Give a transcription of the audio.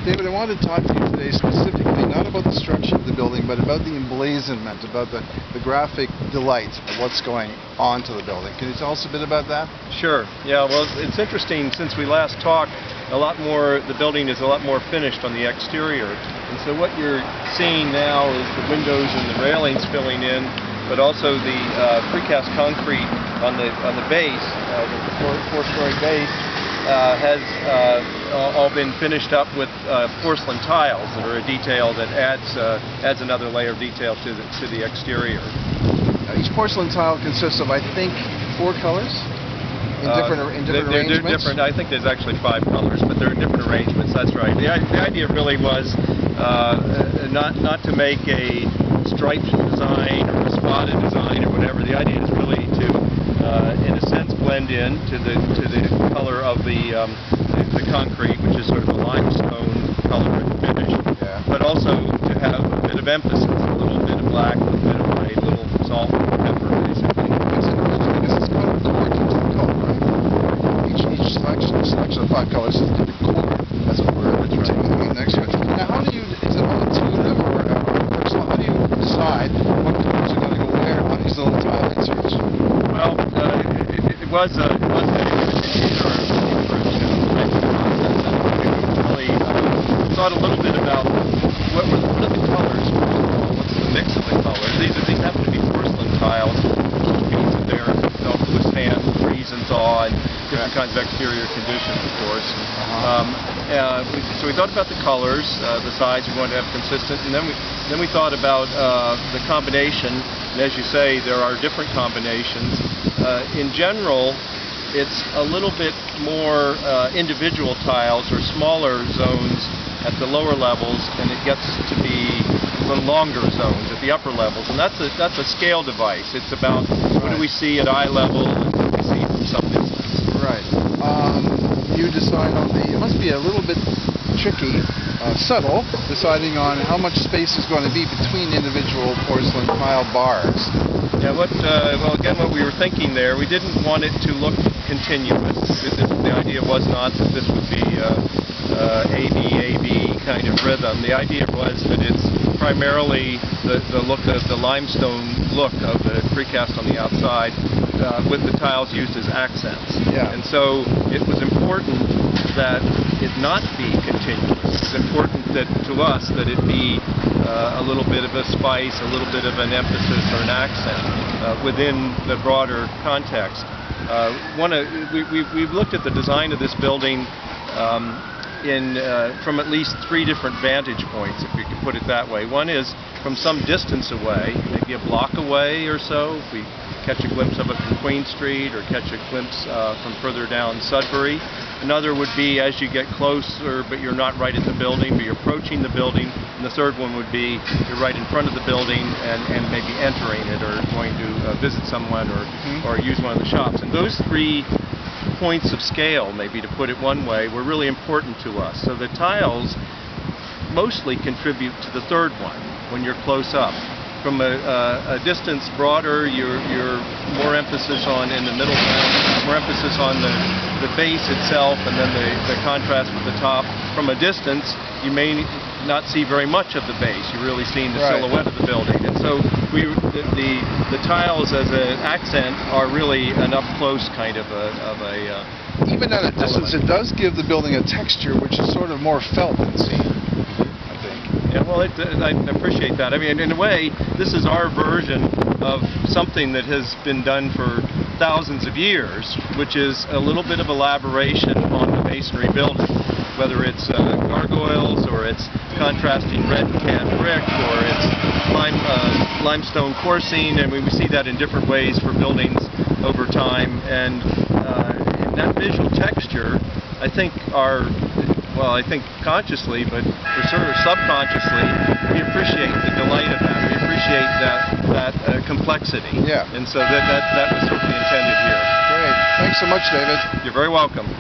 David, I wanted to talk to you today specifically, not about the structure of the building, but about the emblazonment, about the graphic delight of what's going on to the building. Can you tell us a bit about that? Sure. Yeah, well, it's interesting, since we last talked, the building is a lot more finished on the exterior. And so what you're seeing now is the windows and the railings filling in, but also the precast concrete on the base, the four-story base, has all been finished up with porcelain tiles that are a detail that adds another layer of detail to the exterior. Each porcelain tile consists of, I think, 4 colors in different arrangements. I think there's actually 5 colors, but they're in different arrangements. That's right. The idea really was not to make a striped design or a spotted design or whatever. The idea is really to, in a sense, blend in to the color of the concrete, which is sort of a limestone color and finish. Yeah. But also to have a bit of emphasis, a little bit of black, a little bit of white, a little salt and pepper, basically. It's interesting because it's kind of core to the color, right? Each selection of 5 colors is the core, as it were. That's right. Next to it. Now, is it all intuitive or personal? How do you decide what colors are going to go where on these little tile inserts? Well, it was a thought a little bit about what were the colors, what's the mix of the colors. These happen to be porcelain tiles, which means that they're built to withstand freeze and thaw and different kinds of exterior conditions, of course. So we thought about the colors, the size we wanted to have consistent, and then we thought about the combination. And as you say, there are different combinations. In general, it's a little bit more individual tiles or smaller zones at the lower levels, and it gets to be the longer zones at the upper levels, and that's a scale device. It's about what do we see at eye level and what do we see from some distance. Right. You decide on it must be a little bit tricky, subtle, deciding on how much space is going to be between individual porcelain tile bars. Yeah, well, again, what we were thinking there, we didn't want it to look continuous. The idea was not that this would be A-B kind of rhythm. The idea was that it's primarily the look of the limestone look of the precast on the outside with the tiles used as accents. Yeah. And so it was important that it not be continuous. It's important to us that it be a little bit of a spice, a little bit of an emphasis or an accent within the broader context. We've looked at the design of this building from at least 3 different vantage points, if we could put it that way. One is from some distance away, maybe a block away or so, if we catch a glimpse of it from Queen Street or catch a glimpse from further down Sudbury. Another would be as you get closer, but you're not right at the building, but you're approaching the building. And the third one would be you're right in front of the building and maybe entering it or going to visit someone or use one of the shops. And those 3 points of scale, maybe to put it one way, were really important to us. So the tiles mostly contribute to the third one when you're close up. From a distance broader, you're more emphasis on in the middle ground, more emphasis on the base itself, and then the contrast with the top. From a distance, you may not see very much of the base. You're really seeing the silhouette of the building. And so the tiles as an accent are really an up close kind of a even at a distance, it does give the building a texture which is sort of more felt than seen. Yeah, well, I appreciate that. I mean, in a way, this is our version of something that has been done for thousands of years, which is a little bit of elaboration on the masonry building, whether it's gargoyles or it's contrasting red tan brick or it's limestone coursing. I mean, we see that in different ways for buildings over time, and that visual texture, I think consciously, but for sort of subconsciously, we appreciate the delight of that. We appreciate that complexity. Yeah. And so that was certainly intended here. Great. Thanks so much, David. You're very welcome.